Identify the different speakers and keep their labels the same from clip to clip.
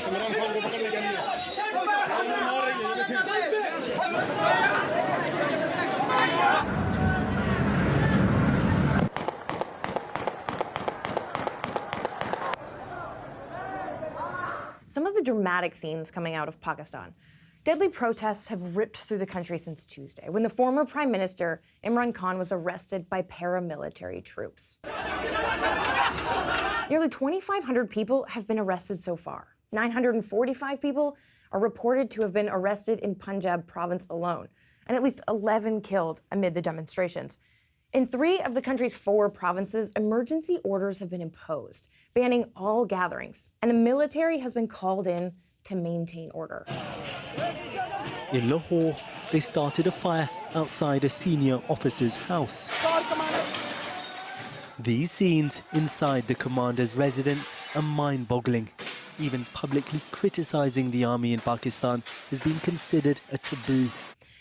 Speaker 1: Some of the dramatic scenes coming out of Pakistan. Deadly protests have ripped through the country since Tuesday, when the former Prime Minister, Imran Khan, was arrested by paramilitary troops. Nearly 2,500 people have been arrested so far. 945 people are reported to have been arrested in Punjab province alone, and at least 11 killed amid the demonstrations. In 3 of the country's 4 provinces, emergency orders have been imposed, banning all gatherings, and the military has been called in to maintain order.
Speaker 2: In Lahore, they started a fire outside a senior officer's house. These scenes inside the commander's residence are mind-boggling. Even publicly criticizing the army in Pakistan has been considered a taboo.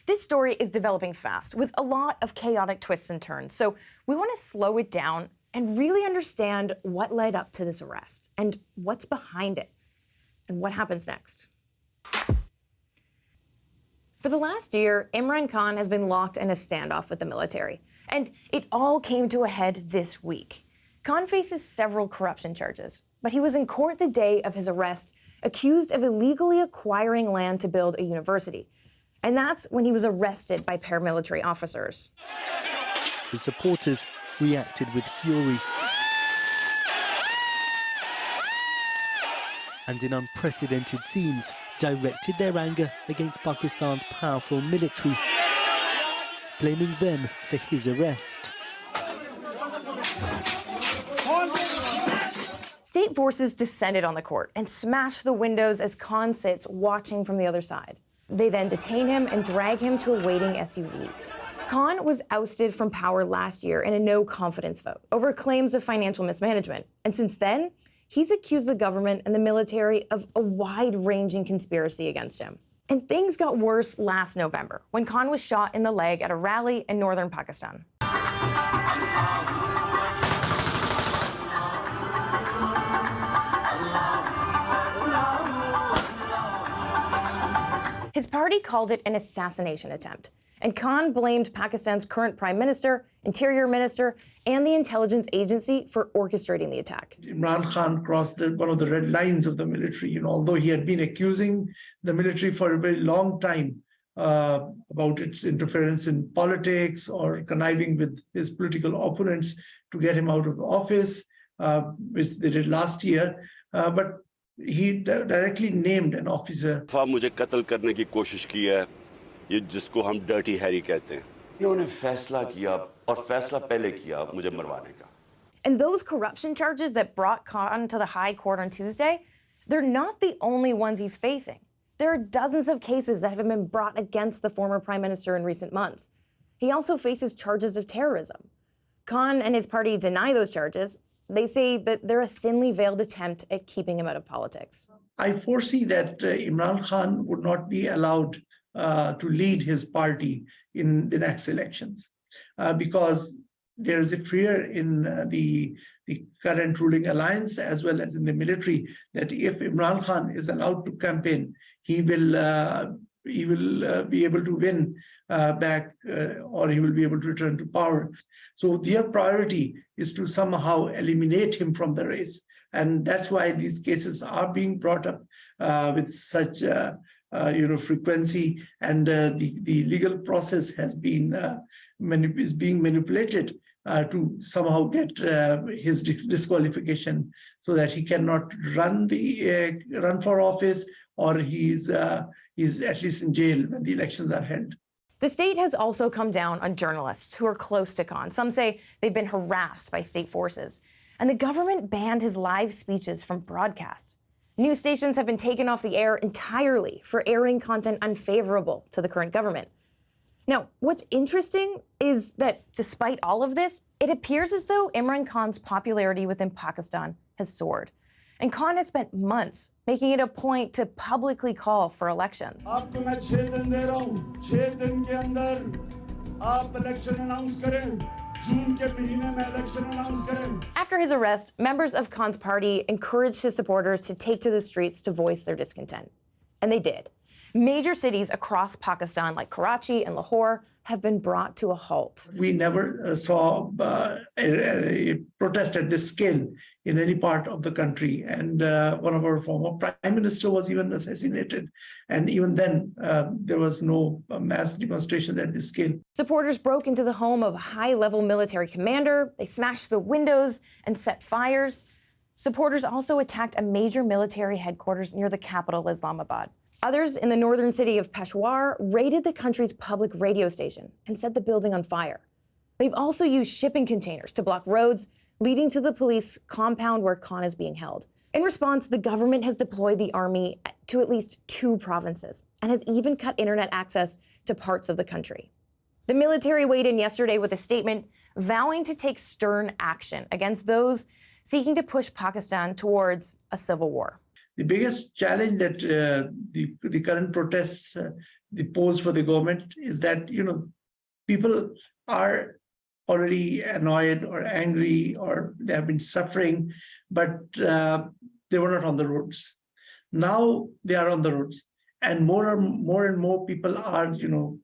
Speaker 1: This story is developing fast, with a lot of chaotic twists and turns, so we want to slow it down and really understand what led up to this arrest, and what's behind it, and what happens next. For the last year, Imran Khan has been locked in a standoff with the military, and it all came to a head this week. Khan faces several corruption charges, but he was in court the day of his arrest, accused of illegally acquiring land to build a university. And that's when he was arrested by paramilitary officers.
Speaker 2: His supporters reacted with fury. And in unprecedented scenes, directed their anger against Pakistan's powerful military, blaming them for his arrest.
Speaker 1: State forces descended on the court and smashed the windows as Khan sits watching from the other side. They then detain him and drag him to a waiting SUV. Khan was ousted from power last year in a no-confidence vote over claims of financial mismanagement. And since then, he's accused the government and the military of a wide-ranging conspiracy against him. And things got worse last November, when Khan was shot in the leg at a rally in northern Pakistan. His party called it an assassination attempt, and Khan blamed Pakistan's current prime minister, interior minister, and the intelligence agency for orchestrating the attack.
Speaker 3: Imran Khan crossed one of the red lines of the military. Although he had been accusing the military for a very long time about its interference in politics or conniving with his political opponents to get him out of office, which they did last year. But he directly named an officer.
Speaker 4: मुझे कत्ल करने की कोशिश की है, ये जिसको हम डर्टी हैरी कहते हैं. इन्होंने फैसला किया और फैसला पहले किया मुझे मरवाने का.
Speaker 1: And those corruption charges that brought Khan to the High Court on Tuesday, they're not the only ones he's facing. There are dozens of cases that have been brought against the former prime minister in recent months. He also faces charges of terrorism. Khan and his party deny those charges. They say that they're a thinly veiled attempt at keeping him out of politics.
Speaker 3: I foresee that Imran Khan would not be allowed to lead his party in the next elections because there is a fear in the current ruling alliance as well as in the military that if Imran Khan is allowed to campaign, he will be able to win back or he will be able to return to power. So their priority is to somehow eliminate him from the race. And that's why these cases are being brought up with such frequency, and the legal process has been is being manipulated to somehow get his disqualification so that he cannot run for office, or he's at least in jail when the elections are held.
Speaker 1: The state has also come down on journalists who are close to Khan. Some say they've been harassed by state forces. And the government banned his live speeches from broadcast. News stations have been taken off the air entirely for airing content unfavorable to the current government. Now, what's interesting is that despite all of this, it appears as though Imran Khan's popularity within Pakistan has soared. And Khan has spent months making it a point to publicly call for elections.
Speaker 5: आपको मैं 6 दिन दे रहा हूं, 6 दिन के अंदर आप election announce करें,
Speaker 1: After his arrest, members of Khan's party encouraged his supporters to take to the streets to voice their discontent. And they did. Major cities across Pakistan, like Karachi and Lahore, have been brought to a halt.
Speaker 3: We never saw a protest at this scale in any part of the country. And one of our former prime minister was even assassinated. And even then, there was no mass demonstration at this scale.
Speaker 1: Supporters broke into the home of a high-level military commander. They smashed the windows and set fires. Supporters also attacked a major military headquarters near the capital, Islamabad. Others in the northern city of Peshawar raided the country's public radio station and set the building on fire. They've also used shipping containers to block roads leading to the police compound where Khan is being held. In response, the government has deployed the army to at least 2 provinces and has even cut internet access to parts of the country. The military weighed in yesterday with a statement vowing to take stern action against those seeking to push Pakistan towards a civil war.
Speaker 3: The biggest challenge that the current protests they pose for the government is that, people are already annoyed or angry or they have been suffering, but they were not on the roads. Now they are on the roads, and more and more people are,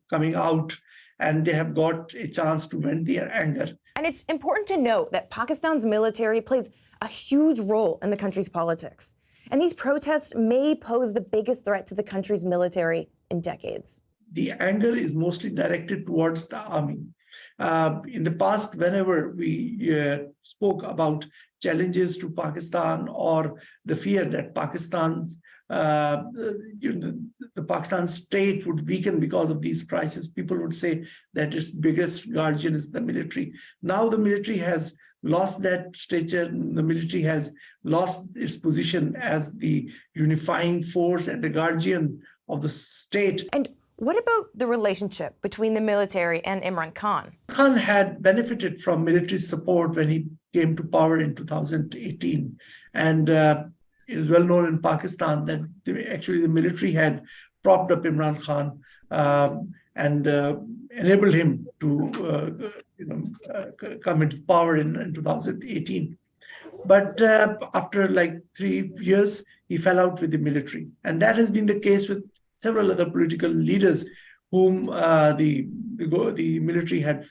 Speaker 3: coming out, and they have got a chance to vent their anger.
Speaker 1: And it's important to note that Pakistan's military plays a huge role in the country's politics. And these protests may pose the biggest threat to the country's military in decades.
Speaker 3: The anger is mostly directed towards the army. In the past, whenever we spoke about challenges to Pakistan or the fear that the Pakistan state would weaken because of these crises, people would say that its biggest guardian is the military. Now the military has lost that stature. The military has lost its position as the unifying force and the guardian of the state.
Speaker 1: And what about the relationship between the military and Imran Khan?
Speaker 3: Khan had benefited from military support when he came to power in 2018. And it is well known in Pakistan that the military had propped up Imran Khan and enabled him to come into power in 2018. But after 3 years, he fell out with the military. And that has been the case with several other political leaders whom the military had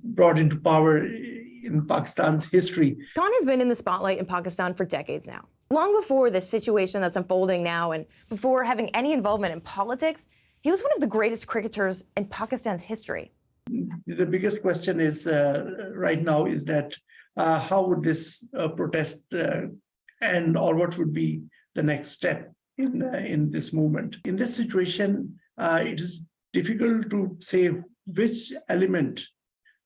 Speaker 3: brought into power in Pakistan's history.
Speaker 1: Khan has been in the spotlight in Pakistan for decades now. Long before this situation that's unfolding now and before having any involvement in politics, he was one of the greatest cricketers in Pakistan's history.
Speaker 3: The biggest question is right now is that how would this protest end, or what would be the next step in this movement? In this situation, it is difficult to say which element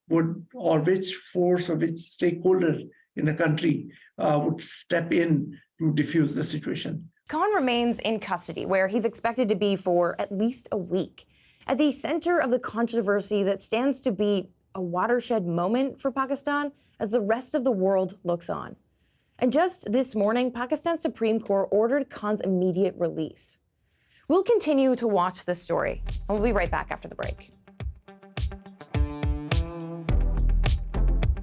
Speaker 3: would, or which force or which stakeholder in the country would step in to diffuse the situation.
Speaker 1: Khan remains in custody, where he's expected to be for at least a week, at the center of the controversy that stands to be a watershed moment for Pakistan as the rest of the world looks on. And just this morning, Pakistan's Supreme Court ordered Khan's immediate release. We'll continue to watch this story, and we'll be right back after the break.